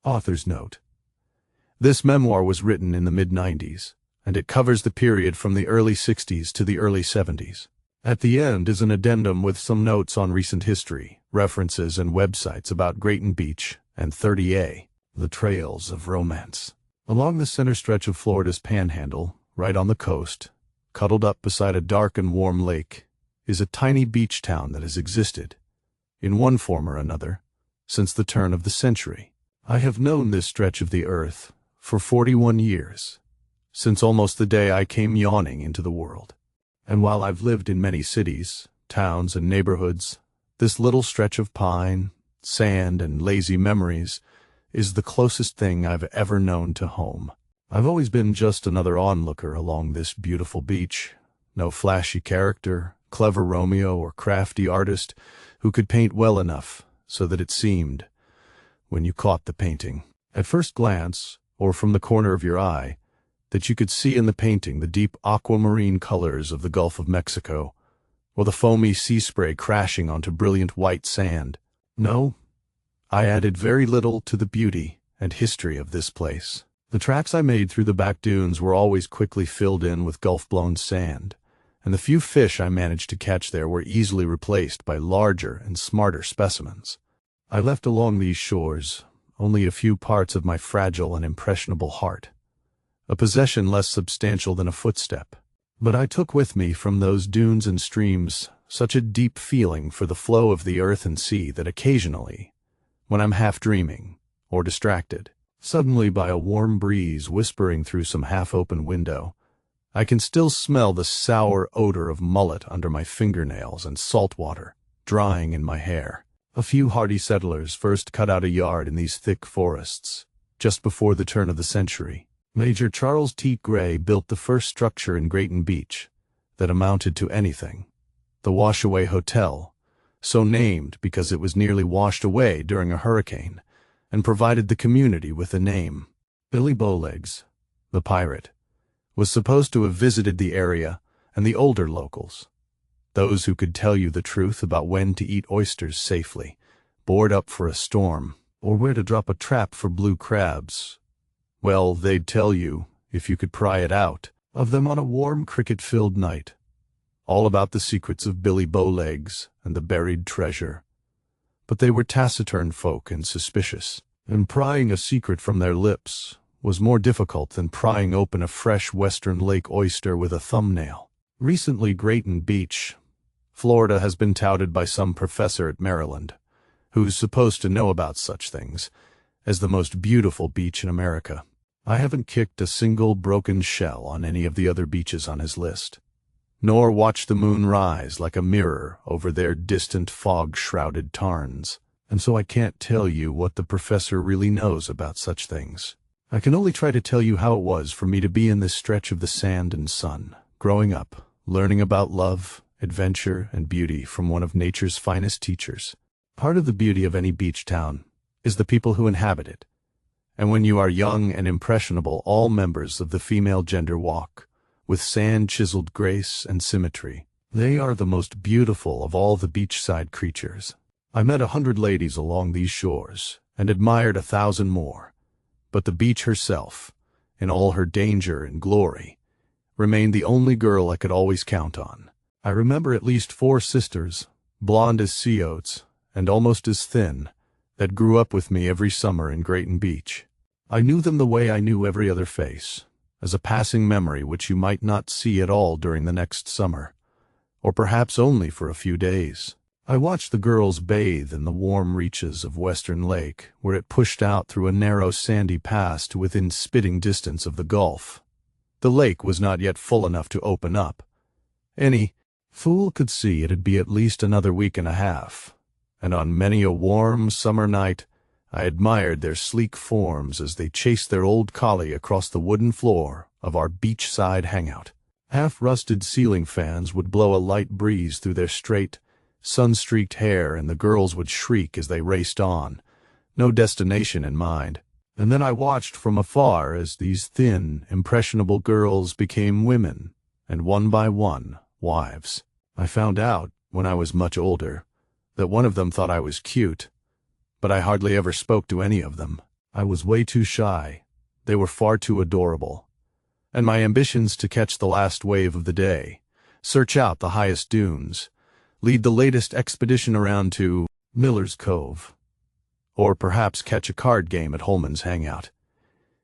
Author's note. This memoir was written in the mid-90s, and it covers the period from the early 60s to the early 70s. At the end is an addendum with some notes on recent history, references, and websites about Grayton Beach and 30A, the trails of romance. Along the center stretch of Florida's panhandle, right on the coast, cuddled up beside a dark and warm lake, is a tiny beach town that has existed, in one form or another, since the turn of the century. I have known this stretch of the earth for 41 years, since almost the day I came yawning into the world. And while I've lived in many cities, towns, and neighborhoods, this little stretch of pine, sand, and lazy memories is the closest thing I've ever known to home. I've always been just another onlooker along this beautiful beach, no flashy character, clever Romeo, or crafty artist who could paint well enough so that it seemed, when you caught the painting, at first glance, or from the corner of your eye, that you could see in the painting the deep aquamarine colors of the Gulf of Mexico, or the foamy sea spray crashing onto brilliant white sand. No, I added very little to the beauty and history of this place. The tracks I made through the back dunes were always quickly filled in with Gulf-blown sand, and the few fish I managed to catch there were easily replaced by larger and smarter specimens. I left along these shores only a few parts of my fragile and impressionable heart, a possession less substantial than a footstep. But I took with me from those dunes and streams such a deep feeling for the flow of the earth and sea that occasionally, when I'm half dreaming or distracted, suddenly by a warm breeze whispering through some half-open window, I can still smell the sour odor of mullet under my fingernails and salt water drying in my hair. A few hardy settlers first cut out a yard in these thick forests, just before the turn of the century. Major Charles T. Gray built the first structure in Grayton Beach that amounted to anything, the Washaway Hotel, so named because it was nearly washed away during a hurricane, and provided the community with a name. Billy Bowlegs, the pirate, was supposed to have visited the area, and the older locals, those who could tell you the truth about when to eat oysters safely, board up for a storm, or where to drop a trap for blue crabs, well, they'd tell you, if you could pry it out of them on a warm cricket-filled night, all about the secrets of Billy Bowlegs and the buried treasure. But they were taciturn folk and suspicious, and prying a secret from their lips was more difficult than prying open a fresh Western Lake oyster with a thumbnail. Recently, Grayton Beach, Florida, has been touted by some professor at Maryland, who's supposed to know about such things, as the most beautiful beach in America. I haven't kicked a single broken shell on any of the other beaches on his list, nor watched the moon rise like a mirror over their distant fog-shrouded tarns, and so I can't tell you what the professor really knows about such things. I can only try to tell you how it was for me to be in this stretch of the sand and sun, growing up, learning about love, adventure, and beauty from one of nature's finest teachers. Part of the beauty of any beach town is the people who inhabit it, and when you are young and impressionable, all members of the female gender walk with sand-chiseled grace and symmetry. They are the most beautiful of all the beachside creatures. I met 100 ladies along these shores and admired 1,000 more, but the beach herself, in all her danger and glory, remained the only girl I could always count on. I remember at least 4 sisters, blonde as sea oats and almost as thin, that grew up with me every summer in Grayton Beach. I knew them the way I knew every other face, as a passing memory which you might not see at all during the next summer, or perhaps only for a few days. I watched the girls bathe in the warm reaches of Western Lake, where it pushed out through a narrow sandy pass to within spitting distance of the Gulf. The lake was not yet full enough to open up. Any fool could see it'd be at least another week and a half, and on many a warm summer night I admired their sleek forms as they chased their old collie across the wooden floor of our beachside hangout. Half-rusted ceiling fans would blow a light breeze through their straight, sun-streaked hair, and the girls would shriek as they raced on, no destination in mind. And then I watched from afar as these thin, impressionable girls became women, and one by one, wives. I found out, when I was much older, that one of them thought I was cute, but I hardly ever spoke to any of them. I was way too shy. They were far too adorable. And my ambitions to catch the last wave of the day, search out the highest dunes, lead the latest expedition around to Miller's Cove, or perhaps catch a card game at Holman's Hangout.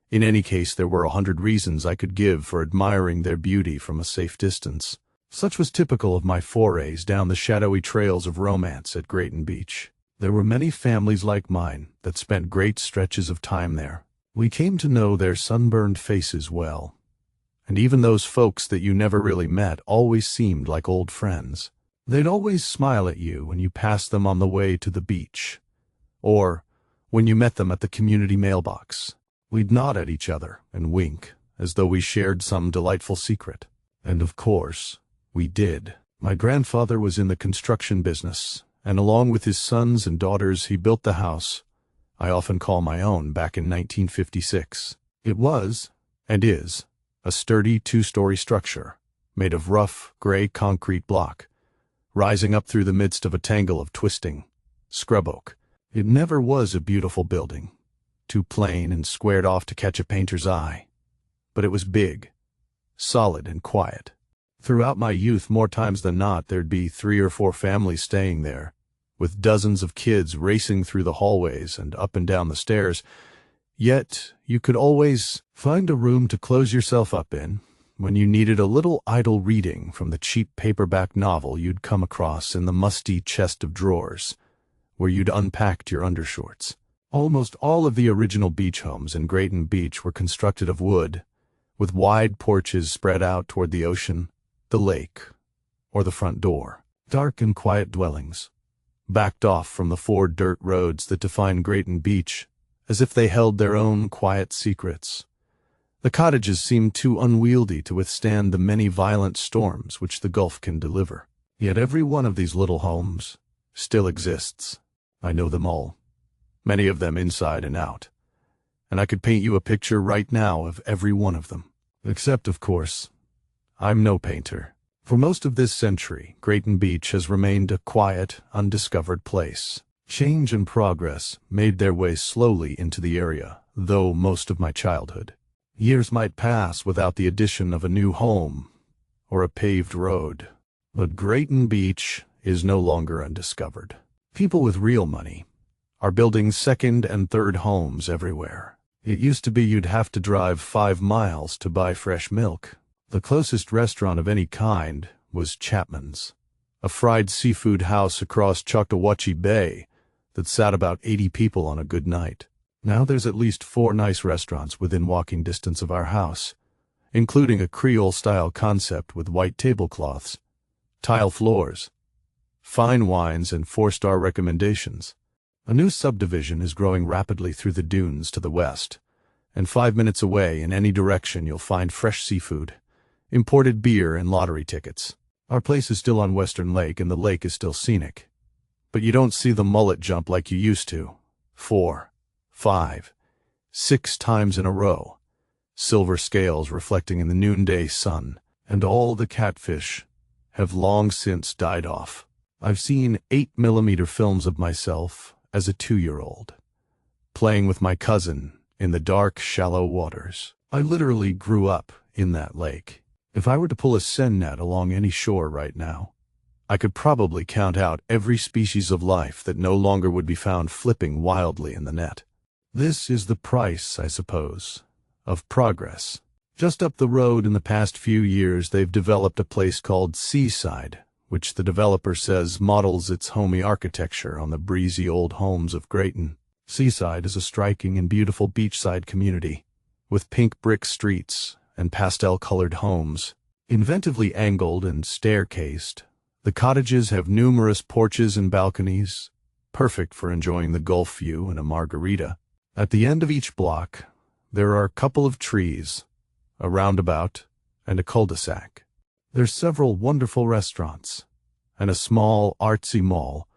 In any case, there were 100 reasons I could give for admiring their beauty from a safe distance. Such was typical of my forays down the shadowy trails of romance at Grayton Beach. There were many families like mine that spent great stretches of time there. We came to know their sunburned faces well. And even those folks that you never really met always seemed like old friends. They'd always smile at you when you passed them on the way to the beach, or when you met them at the community mailbox. We'd nod at each other and wink, as though we shared some delightful secret. And of course, we did. My grandfather was in the construction business, and along with his sons and daughters he built the house I often call my own back in 1956. It was, and is, a sturdy two-story structure, made of rough, gray concrete block, rising up through the midst of a tangle of twisting scrub oak. It never was a beautiful building, too plain and squared off to catch a painter's eye, but it was big, solid and quiet. Throughout my youth, more times than not, there'd be 3 or 4 families staying there, with dozens of kids racing through the hallways and up and down the stairs. Yet you could always find a room to close yourself up in when you needed a little idle reading from the cheap paperback novel you'd come across in the musty chest of drawers, where you'd unpacked your undershorts. Almost all of the original beach homes in Grayton Beach were constructed of wood, with wide porches spread out toward the ocean, the lake, or the front door. Dark and quiet dwellings, backed off from the 4 dirt roads that define Grayton Beach, as if they held their own quiet secrets. The cottages seemed too unwieldy to withstand the many violent storms which the Gulf can deliver. Yet every one of these little homes still exists. I know them all, many of them inside and out, and I could paint you a picture right now of every one of them. Except, of course, I'm no painter. For most of this century, Grayton Beach has remained a quiet, undiscovered place. Change and progress made their way slowly into the area, though most of my childhood. Years might pass without the addition of a new home or a paved road. But Grayton Beach is no longer undiscovered. People with real money are building 2nd and 3rd homes everywhere. It used to be you'd have to drive 5 miles to buy fresh milk. The closest restaurant of any kind was Chapman's, a fried seafood house across Choctawhatchee Bay that sat about 80 people on a good night. Now there's at least 4 nice restaurants within walking distance of our house, including a Creole-style concept with white tablecloths, tile floors, fine wines, and 4-star recommendations. A new subdivision is growing rapidly through the dunes to the west, and 5 minutes away in any direction you'll find fresh seafood, imported beer, and lottery tickets. Our place is still on Western Lake, and the lake is still scenic. But you don't see the mullet jump like you used to. 4, 5, 6 times in a row, silver scales reflecting in the noonday sun, and all the catfish have long since died off. I've seen 8mm films of myself as a 2-year-old, playing with my cousin in the dark, shallow waters. I literally grew up in that lake. If I were to pull a seine net along any shore right now, I could probably count out every species of life that no longer would be found flipping wildly in the net. This is the price, I suppose, of progress. Just up the road in the past few years, they've developed a place called Seaside, which the developer says models its homey architecture on the breezy old homes of Grayton. Seaside is a striking and beautiful beachside community, with pink brick streets and pastel-colored homes. Inventively angled and staircased, the cottages have numerous porches and balconies, perfect for enjoying the Gulf view and a margarita. At the end of each block, there are a couple of trees, a roundabout, and a cul-de-sac. There's several wonderful restaurants, and a small, artsy mall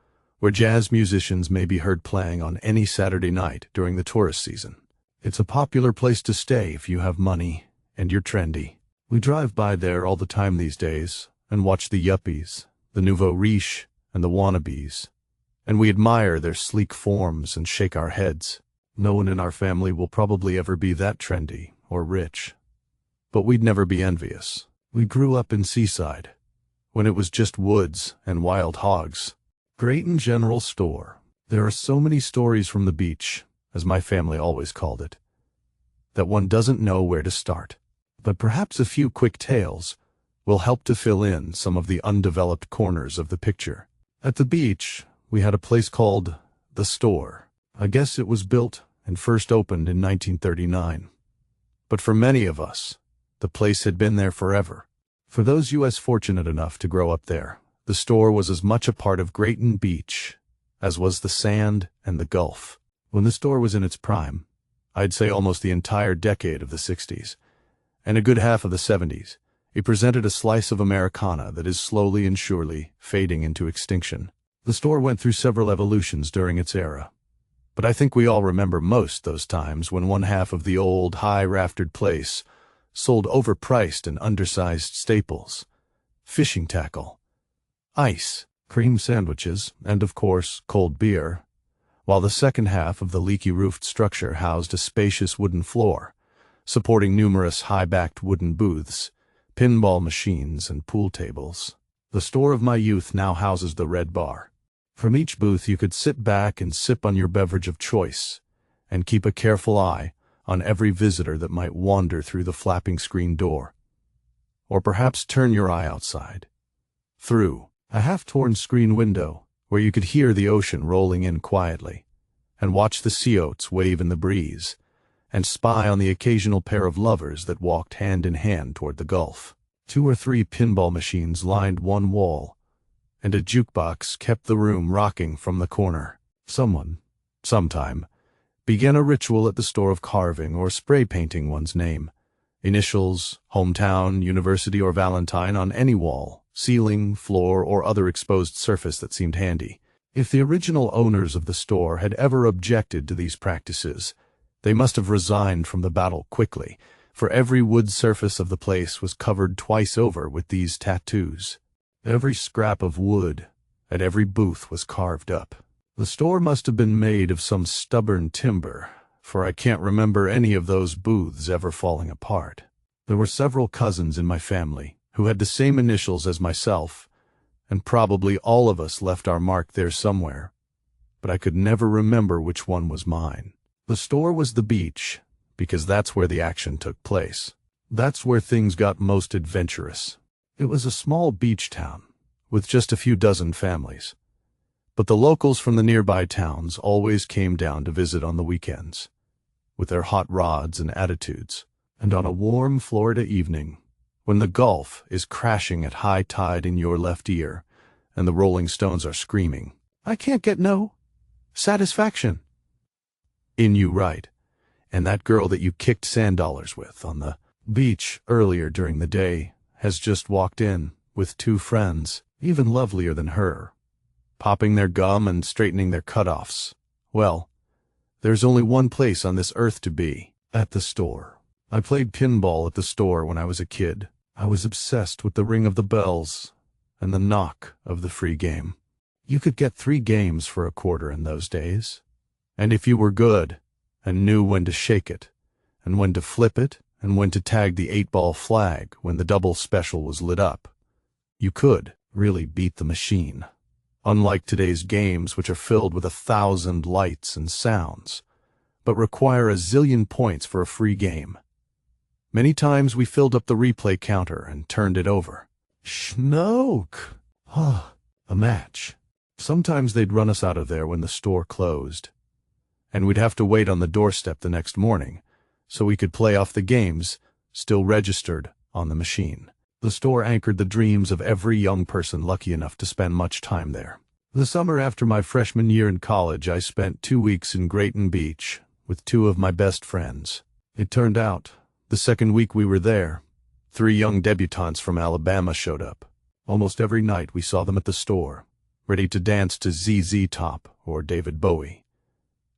where jazz musicians may be heard playing on any Saturday night during the tourist season. It's a popular place to stay if you have money and you're trendy. We drive by there all the time these days and watch the yuppies, the nouveau riche, and the wannabes, and we admire their sleek forms and shake our heads. No one in our family will probably ever be that trendy or rich. But we'd never be envious. We grew up in Seaside, when it was just woods and wild hogs. Grayton General Store. There are so many stories from the beach, as my family always called it, that one doesn't know where to start. But perhaps a few quick tales will help to fill in some of the undeveloped corners of the picture. At the beach, we had a place called the Store. I guess it was built and first opened in 1939. But for many of us, the place had been there forever. For those U.S. fortunate enough to grow up there, the Store was as much a part of Grayton Beach as was the sand and the Gulf. When the Store was in its prime, I'd say almost the entire decade of the 60s, and a good half of the 70s, it presented a slice of Americana that is slowly and surely fading into extinction. The Store went through several evolutions during its era, but I think we all remember most those times when one half of the old, high-raftered place sold overpriced and undersized staples, fishing tackle, ice, cream sandwiches, and, of course, cold beer, while the second half of the leaky-roofed structure housed a spacious wooden floor, supporting numerous high-backed wooden booths, pinball machines, and pool tables. The Store of my youth now houses the Red Bar. From each booth you could sit back and sip on your beverage of choice, and keep a careful eye on every visitor that might wander through the flapping screen door. Or perhaps turn your eye outside, through a half-torn screen window where you could hear the ocean rolling in quietly, and watch the sea oats wave in the breeze, and spy on the occasional pair of lovers that walked hand in hand toward the Gulf. 2 or 3 pinball machines lined one wall, and a jukebox kept the room rocking from the corner. Someone, sometime, began a ritual at the Store of carving or spray painting one's name, initials, hometown, university, or Valentine on any wall, ceiling, floor, or other exposed surface that seemed handy. If the original owners of the Store had ever objected to these practices, they must have resigned from the battle quickly, for every wood surface of the place was covered twice over with these tattoos. Every scrap of wood at every booth was carved up. The Store must have been made of some stubborn timber, for I can't remember any of those booths ever falling apart. There were several cousins in my family who had the same initials as myself, and probably all of us left our mark there somewhere, but I could never remember which one was mine. The Store was the beach, because that's where the action took place. That's where things got most adventurous. It was a small beach town, with just a few dozen families. But the locals from the nearby towns always came down to visit on the weekends, with their hot rods and attitudes. And on a warm Florida evening, when the Gulf is crashing at high tide in your left ear, and the Rolling Stones are screaming, "I can't get no satisfaction," in you right, and that girl that you kicked sand dollars with on the beach earlier during the day has just walked in with 2 friends, even lovelier than her, popping their gum and straightening their cutoffs. Well, there's only one place on this earth to be: at the Store. I played pinball at the Store when I was a kid. I was obsessed with the ring of the bells and the knock of the free game. You could get 3 games for a quarter in those days, and if you were good and knew when to shake it, and when to flip it, and when to tag the 8-ball flag when the double special was lit up, you could really beat the machine. Unlike today's games, which are filled with 1,000 lights and sounds, but require a zillion points for a free game. Many times we filled up the replay counter and turned it over. Schnook! A match. Sometimes they'd run us out of there when the Store closed, and we'd have to wait on the doorstep the next morning so we could play off the games still registered on the machine. The Store anchored the dreams of every young person lucky enough to spend much time there. The summer after my freshman year in college, I spent 2 weeks in Grayton Beach with 2 of my best friends. It turned out, the second week we were there, 3 young debutantes from Alabama showed up. Almost every night we saw them at the Store, ready to dance to ZZ Top or David Bowie.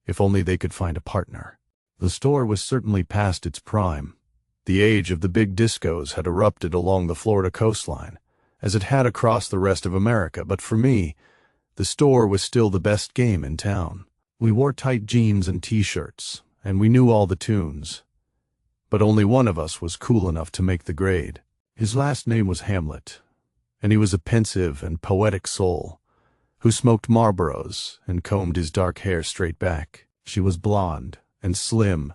If only they could find a partner. The Store was certainly past its prime. The age of the big discos had erupted along the Florida coastline, as it had across the rest of America, but for me, the Store was still the best game in town. We wore tight jeans and t-shirts, and we knew all the tunes. But only one of us was cool enough to make the grade. His last name was Hamlet, and he was a pensive and poetic soul who smoked Marlboros and combed his dark hair straight back. She was blonde and slim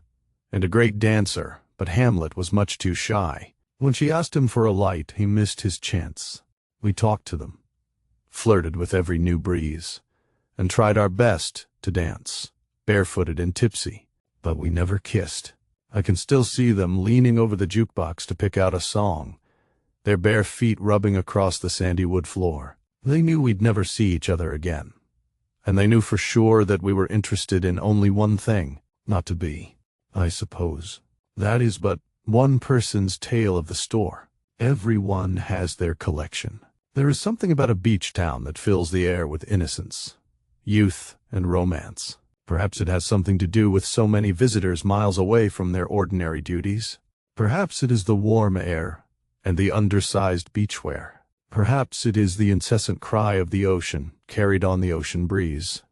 and a great dancer, but Hamlet was much too shy. When she asked him for a light, he missed his chance. We talked to them, flirted with every new breeze, and tried our best to dance, barefooted and tipsy, but we never kissed. I can still see them leaning over the jukebox to pick out a song, their bare feet rubbing across the sandy wood floor. They knew we'd never see each other again, and they knew for sure that we were interested in only one thing, not to be, I suppose. That is but one person's tale of the store. Everyone has their collection. There is something about a beach town that fills the air with innocence, youth, and romance. Perhaps it has something to do with so many visitors miles away from their ordinary duties. Perhaps it is the warm air and the undersized beachwear. Perhaps it is the incessant cry of the ocean carried on the ocean breeze,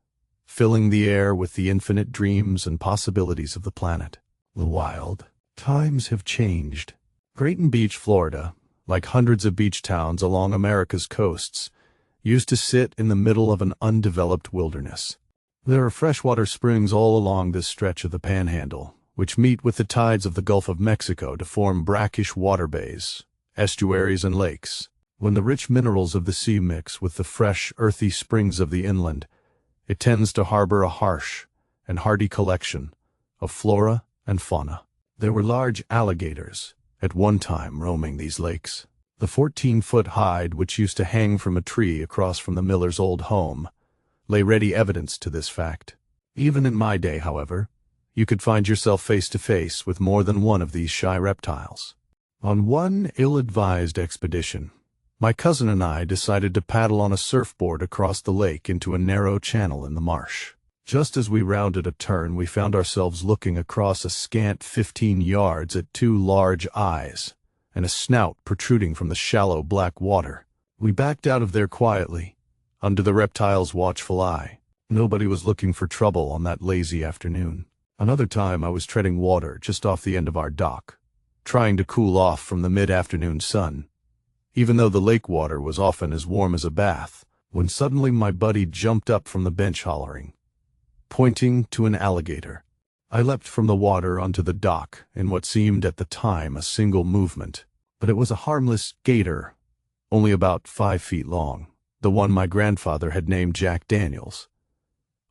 filling the air with the infinite dreams and possibilities of the planet. The wild times have changed. Grayton Beach, Florida, like hundreds of beach towns along America's coasts, used to sit in the middle of an undeveloped wilderness. There are freshwater springs all along this stretch of the Panhandle, which meet with the tides of the Gulf of Mexico to form brackish water bays, estuaries, and lakes. When the rich minerals of the sea mix with the fresh, earthy springs of the inland, it tends to harbor a harsh and hardy collection of flora and fauna. There were large alligators at one time roaming these lakes. The 14-foot hide which used to hang from a tree across from the miller's old home lay ready evidence to this fact. Even in my day, however, you could find yourself face to face with more than one of these shy reptiles. On one ill-advised expedition, my cousin and I decided to paddle on a surfboard across the lake into a narrow channel in the marsh. Just as we rounded a turn, we found ourselves looking across a scant 15 yards at two large eyes and a snout protruding from the shallow black water. We backed out of there quietly, under the reptile's watchful eye. Nobody was looking for trouble on that lazy afternoon. Another time I was treading water just off the end of our dock, trying to cool off from the mid-afternoon sun, even though the lake water was often as warm as a bath, when suddenly my buddy jumped up from the bench hollering, pointing to an alligator. I leapt from the water onto the dock in what seemed at the time a single movement, but it was a harmless gator, only about 5 feet long, the one my grandfather had named Jack Daniels.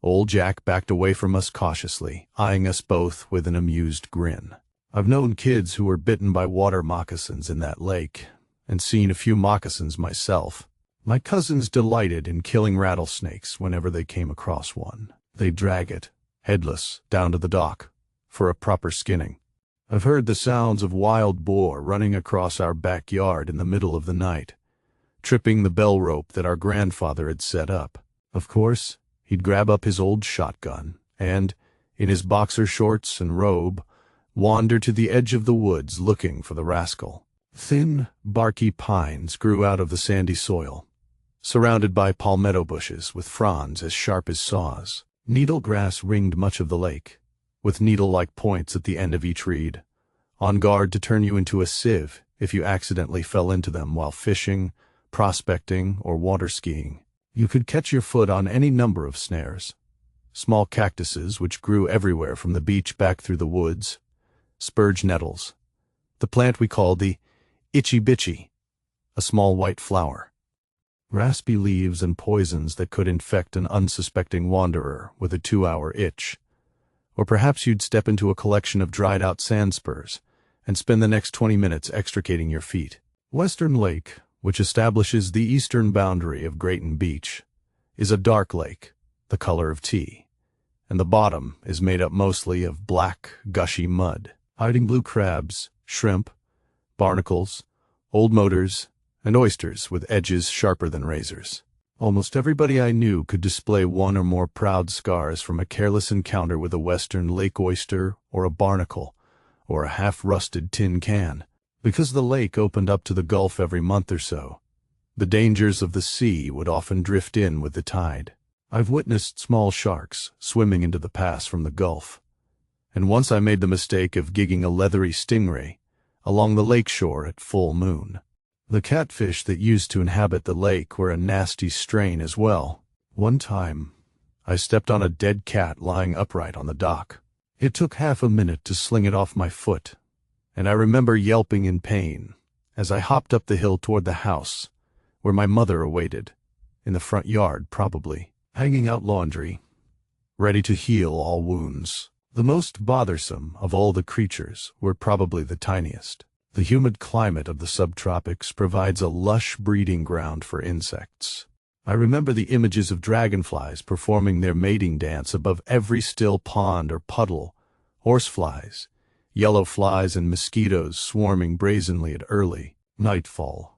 Old Jack backed away from us cautiously, eyeing us both with an amused grin. I've known kids who were bitten by water moccasins in that lake, and seen a few moccasins myself. My cousins delighted in killing rattlesnakes whenever they came across one. They'd drag it, headless, down to the dock, for a proper skinning. I've heard the sounds of wild boar running across our backyard in the middle of the night, tripping the bell rope that our grandfather had set up. Of course, he'd grab up his old shotgun and, in his boxer shorts and robe, wander to the edge of the woods looking for the rascal. Thin, barky pines grew out of the sandy soil, surrounded by palmetto bushes with fronds as sharp as saws. Needle grass ringed much of the lake, with needle-like points at the end of each reed, on guard to turn you into a sieve if you accidentally fell into them while fishing, prospecting, or water skiing. You could catch your foot on any number of snares. Small cactuses which grew everywhere from the beach back through the woods, spurge nettles, the plant we called the itchy bitchy, a small white flower, raspy leaves and poisons that could infect an unsuspecting wanderer with a 2-hour itch. Or perhaps you'd step into a collection of dried-out sand spurs and spend the next 20 minutes extricating your feet. Western Lake, which establishes the eastern boundary of Grayton Beach, is a dark lake, the color of tea, and the bottom is made up mostly of black, gushy mud, hiding blue crabs, shrimp, barnacles, old motors, and oysters with edges sharper than razors. Almost everybody I knew could display one or more proud scars from a careless encounter with a western lake oyster or a barnacle or a half-rusted tin can. Because the lake opened up to the Gulf every month or so, the dangers of the sea would often drift in with the tide. I've witnessed small sharks swimming into the pass from the Gulf, and once I made the mistake of gigging a leathery stingray along the lake shore at full moon. The catfish that used to inhabit the lake were a nasty strain as well. One time, I stepped on a dead cat lying upright on the dock. It took half a minute to sling it off my foot, and I remember yelping in pain as I hopped up the hill toward the house, where my mother awaited, in the front yard probably, hanging out laundry, ready to heal all wounds. The most bothersome of all the creatures were probably the tiniest. The humid climate of the subtropics provides a lush breeding ground for insects. I remember the images of dragonflies performing their mating dance above every still pond or puddle, horseflies, yellow flies, and mosquitoes swarming brazenly at early nightfall,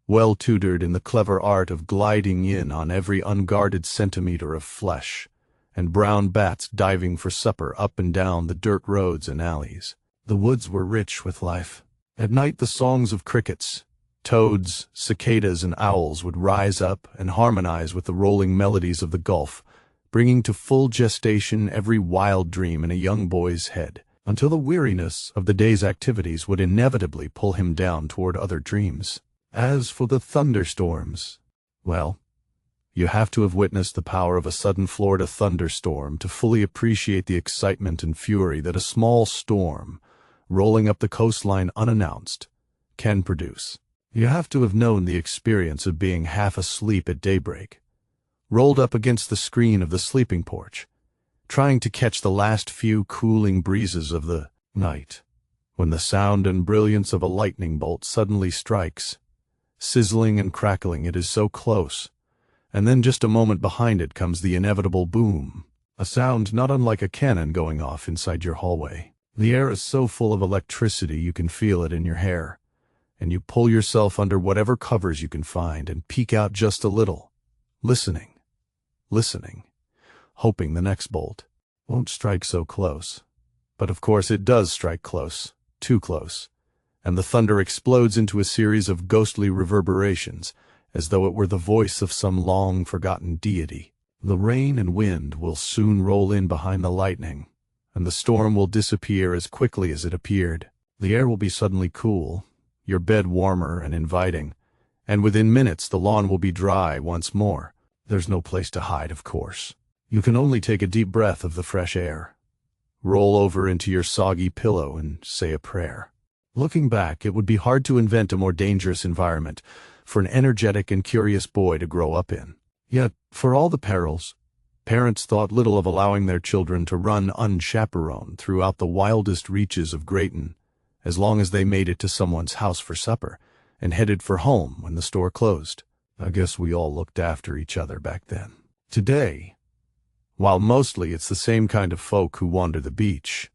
well tutored in the clever art of gliding in on every unguarded centimeter of flesh, and brown bats diving for supper up and down the dirt roads and alleys. The woods were rich with life. At night the songs of crickets, toads, cicadas, and owls would rise up and harmonize with the rolling melodies of the Gulf, bringing to full gestation every wild dream in a young boy's head, until the weariness of the day's activities would inevitably pull him down toward other dreams. As for the thunderstorms, well, you have to have witnessed the power of a sudden Florida thunderstorm to fully appreciate the excitement and fury that a small storm, rolling up the coastline unannounced, can produce. You have to have known the experience of being half asleep at daybreak, rolled up against the screen of the sleeping porch, trying to catch the last few cooling breezes of the night, when the sound and brilliance of a lightning bolt suddenly strikes, sizzling and crackling. It is so close. And then just a moment behind it comes the inevitable boom, a sound not unlike a cannon going off inside your hallway. The air is so full of electricity you can feel it in your hair, and you pull yourself under whatever covers you can find and peek out just a little, listening, hoping the next bolt won't strike so close. But of course it does strike close, too close, and the thunder explodes into a series of ghostly reverberations, as though it were the voice of some long-forgotten deity. The rain and wind will soon roll in behind the lightning, and the storm will disappear as quickly as it appeared. The air will be suddenly cool, your bed warmer and inviting, and within minutes the lawn will be dry once more. There's no place to hide, of course. You can only take a deep breath of the fresh air, roll over into your soggy pillow, and say a prayer. Looking back, it would be hard to invent a more dangerous environment for an energetic and curious boy to grow up in. Yet, for all the perils, parents thought little of allowing their children to run unchaperoned throughout the wildest reaches of Grayton, as long as they made it to someone's house for supper and headed for home when the store closed. I guess we all looked after each other back then. Today, while mostly it's the same kind of folk who wander the beach,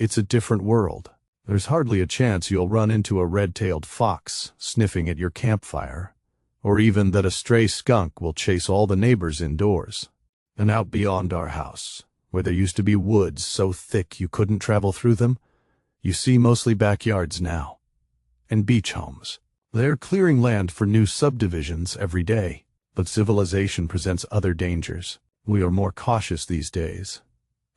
it's a different world. There's hardly a chance you'll run into a red-tailed fox sniffing at your campfire, or even that a stray skunk will chase all the neighbors indoors. And out beyond our house, where there used to be woods so thick you couldn't travel through them, you see mostly backyards now, and beach homes. They're clearing land for new subdivisions every day, but civilization presents other dangers. We are more cautious these days,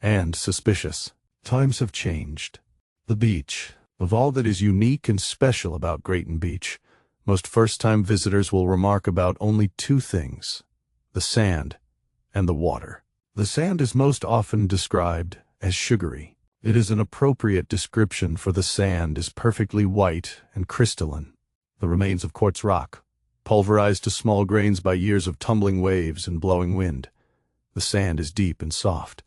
and suspicious. Times have changed. The beach. Of all that is unique and special about Grayton Beach, most first-time visitors will remark about only two things: the sand and the water. The sand is most often described as sugary. It is an appropriate description, for the sand is perfectly white and crystalline, the remains of quartz rock, pulverized to small grains by years of tumbling waves and blowing wind. The sand is deep and soft,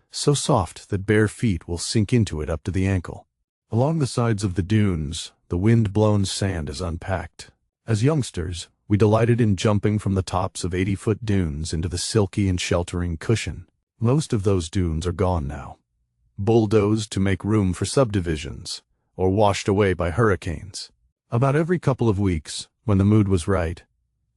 so soft that bare feet will sink into it up to the ankle. Along the sides of the dunes, the wind-blown sand is unpacked. As youngsters, we delighted in jumping from the tops of 80-foot dunes into the silky and sheltering cushion. Most of those dunes are gone now, bulldozed to make room for subdivisions, or washed away by hurricanes. About every couple of weeks, when the mood was right,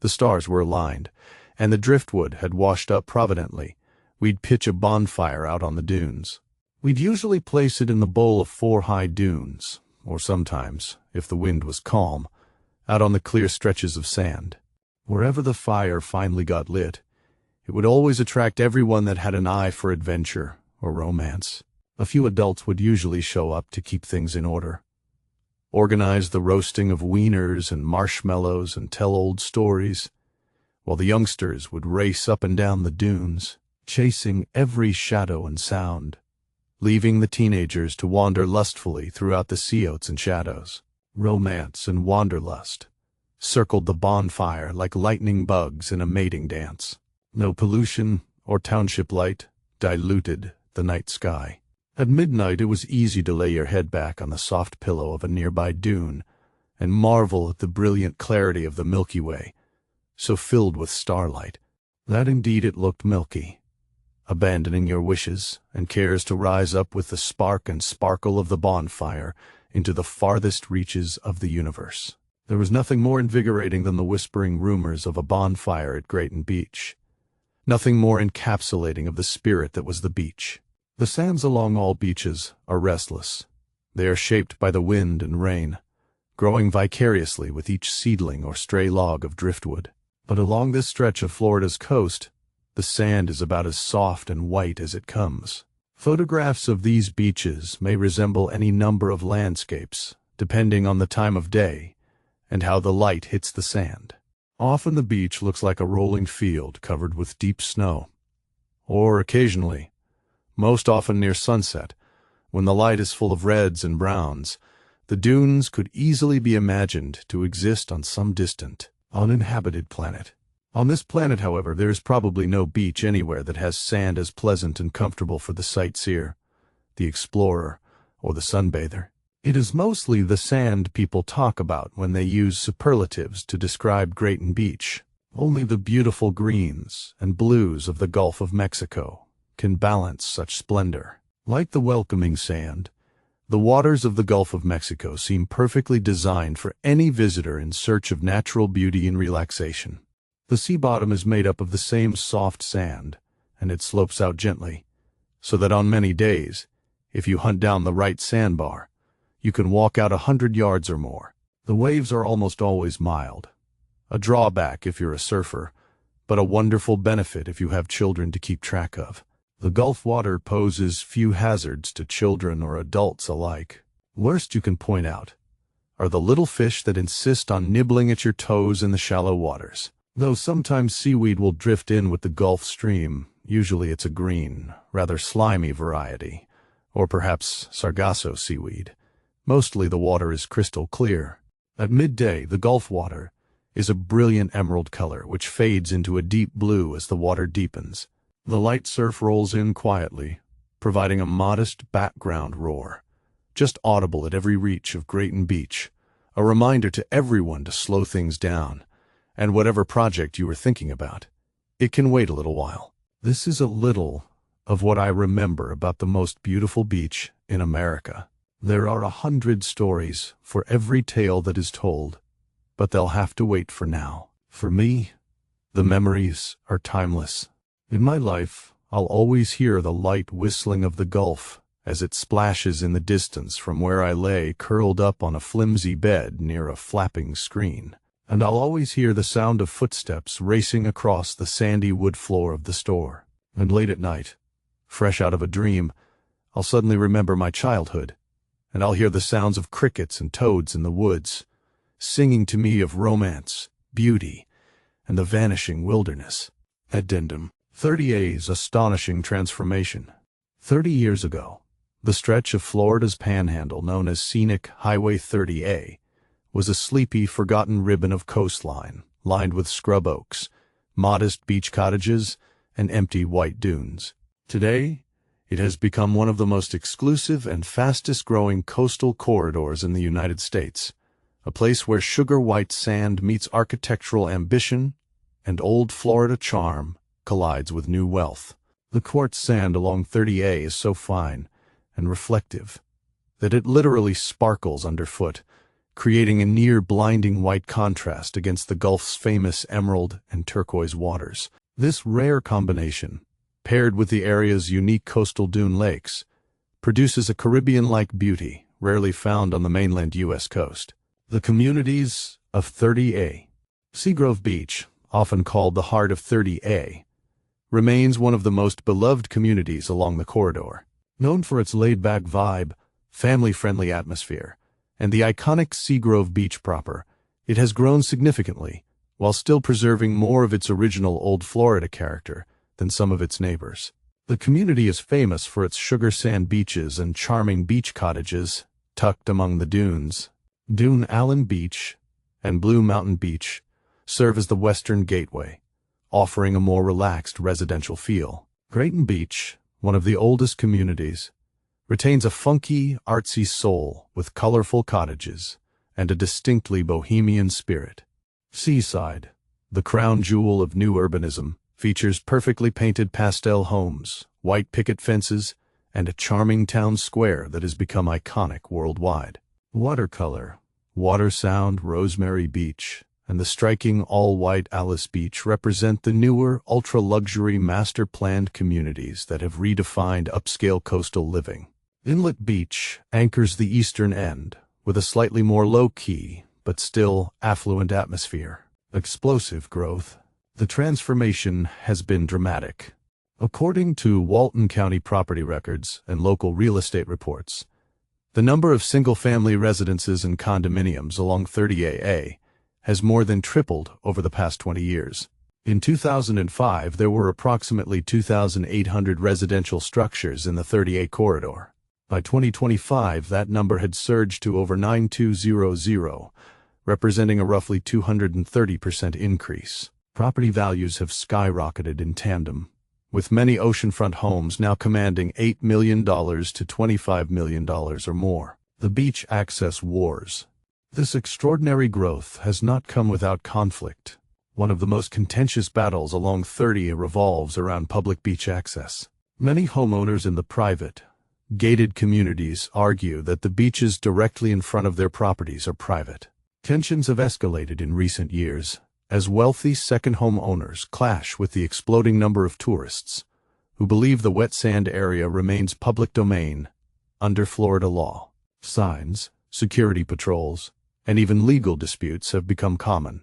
the stars were aligned, and the driftwood had washed up providently, we'd pitch a bonfire out on the dunes. We'd usually place it in the bowl of 4 high dunes, or sometimes, if the wind was calm, out on the clear stretches of sand. Wherever the fire finally got lit, It would always attract everyone that had an eye for adventure or romance. A few adults would usually show up to keep things in order, organize the roasting of wieners and marshmallows and tell old stories, while the youngsters would race up and down the dunes, chasing every shadow and sound, leaving the teenagers to wander lustfully throughout the sea oats and shadows. Romance and wanderlust circled the bonfire like lightning bugs in a mating dance. No pollution or township light diluted the night sky. At midnight it was easy to lay your head back on the soft pillow of a nearby dune and marvel at the brilliant clarity of the Milky Way, so filled with starlight that indeed it looked milky. Abandoning your wishes and cares to rise up with the spark and sparkle of the bonfire into the farthest reaches of the universe. There was nothing more invigorating than the whispering rumors of a bonfire at Grayton Beach. Nothing more encapsulating of the spirit that was the beach. The sands along all beaches are restless. They are shaped by the wind and rain, growing vicariously with each seedling or stray log of driftwood. But along this stretch of Florida's coast, the sand is about as soft and white as it comes. Photographs of these beaches may resemble any number of landscapes, depending on the time of day and how the light hits the sand. Often the beach looks like a rolling field covered with deep snow. Or occasionally, most often near sunset, when the light is full of reds and browns, the dunes could easily be imagined to exist on some distant, uninhabited planet. On this planet, however, there is probably no beach anywhere that has sand as pleasant and comfortable for the sightseer, the explorer, or the sunbather. It is mostly the sand people talk about when they use superlatives to describe Grayton Beach. Only the beautiful greens and blues of the Gulf of Mexico can balance such splendor. Like the welcoming sand, the waters of the Gulf of Mexico seem perfectly designed for any visitor in search of natural beauty and relaxation. The sea bottom is made up of the same soft sand, and it slopes out gently, so that on many days, if you hunt down the right sandbar, you can walk out 100 yards or more. The waves are almost always mild, a drawback if you're a surfer, but a wonderful benefit if you have children to keep track of. The Gulf water poses few hazards to children or adults alike. Worst you can point out are the little fish that insist on nibbling at your toes in the shallow waters. Though sometimes seaweed will drift in with the Gulf Stream, usually it's a green, rather slimy variety, or perhaps sargasso seaweed. Mostly the water is crystal clear. At midday, the Gulf water is a brilliant emerald color which fades into a deep blue as the water deepens. The light surf rolls in quietly, providing a modest background roar, just audible at every reach of Grayton Beach, a reminder to everyone to slow things down, and whatever project you are thinking about, it can wait a little while. This is a little of what I remember about the most beautiful beach in America. There are 100 stories for every tale that is told, but they'll have to wait for now. For me, the memories are timeless. In my life, I'll always hear the light whistling of the Gulf as it splashes in the distance from where I lay curled up on a flimsy bed near a flapping screen. And I'll always hear the sound of footsteps racing across the sandy wood floor of the store. And late at night, fresh out of a dream, I'll suddenly remember my childhood, and I'll hear the sounds of crickets and toads in the woods, singing to me of romance, beauty, and the vanishing wilderness. Addendum. 30A's astonishing transformation. 30 years ago, the stretch of Florida's panhandle known as Scenic Highway 30A was a sleepy, forgotten ribbon of coastline, lined with scrub oaks, modest beach cottages, and empty white dunes. Today, it has become one of the most exclusive and fastest-growing coastal corridors in the United States, a place where sugar-white sand meets architectural ambition and old Florida charm collides with new wealth. The quartz sand along 30A is so fine and reflective that it literally sparkles underfoot, creating a near-blinding white contrast against the Gulf's famous emerald and turquoise waters. This rare combination, paired with the area's unique coastal dune lakes, produces a Caribbean-like beauty rarely found on the mainland U.S. coast. The communities of 30A. Seagrove Beach, often called the heart of 30A, remains one of the most beloved communities along the corridor. Known for its laid-back vibe, family-friendly atmosphere, and the iconic Seagrove Beach proper, it has grown significantly, while still preserving more of its original Old Florida character than some of its neighbors. The community is famous for its sugar sand beaches and charming beach cottages tucked among the dunes. Dune Allen Beach and Blue Mountain Beach serve as the western gateway, offering a more relaxed residential feel. Grayton Beach, one of the oldest communities, retains a funky, artsy soul with colorful cottages and a distinctly bohemian spirit. Seaside, the crown jewel of new urbanism, features perfectly painted pastel homes, white picket fences, and a charming town square that has become iconic worldwide. Watercolor, Watersound Rosemary Beach, and the striking all-white Alice Beach represent the newer, ultra-luxury master-planned communities that have redefined upscale coastal living. Inlet Beach anchors the eastern end, with a slightly more low-key, but still affluent atmosphere. Explosive growth. The transformation has been dramatic. According to Walton County property records and local real estate reports, the number of single-family residences and condominiums along 30AA has more than tripled over the past 20 years. In 2005, there were approximately 2,800 residential structures in the 30A corridor. By 2025, that number had surged to over 9,200, representing a roughly 230% increase. Property values have skyrocketed in tandem, with many oceanfront homes now commanding $8 million to $25 million or more. The beach access wars. This extraordinary growth has not come without conflict. One of the most contentious battles along 30 revolves around public beach access. Many homeowners in the private, gated communities argue that the beaches directly in front of their properties are private. Tensions have escalated in recent years as wealthy second home owners clash with the exploding number of tourists who believe the wet sand area remains public domain under Florida law. Signs, security patrols, and even legal disputes have become common,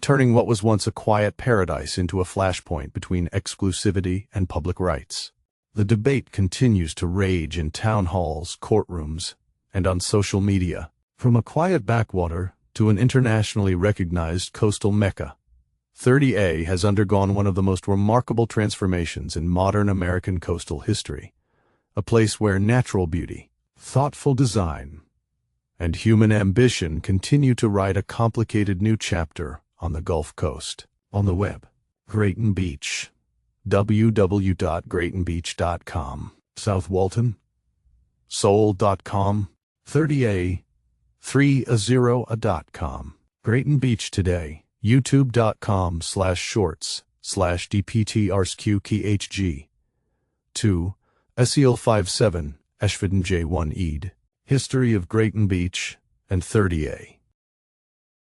turning what was once a quiet paradise into a flashpoint between exclusivity and public rights. The debate continues to rage in town halls, courtrooms, and on social media. From a quiet backwater to an internationally recognized coastal mecca, 30A has undergone one of the most remarkable transformations in modern American coastal history, a place where natural beauty, thoughtful design, and human ambition continue to write a complicated new chapter on the Gulf Coast. On the web, Grayton Beach, www.graytonbeach.com. South Walton, Soul.com, 30A, 30a.com. Grayton Beach Today, youtube.com/shorts/dptrsqkhg. 2. SEL 57, Eshviden J1 Eid. History of Grayton Beach and 30A.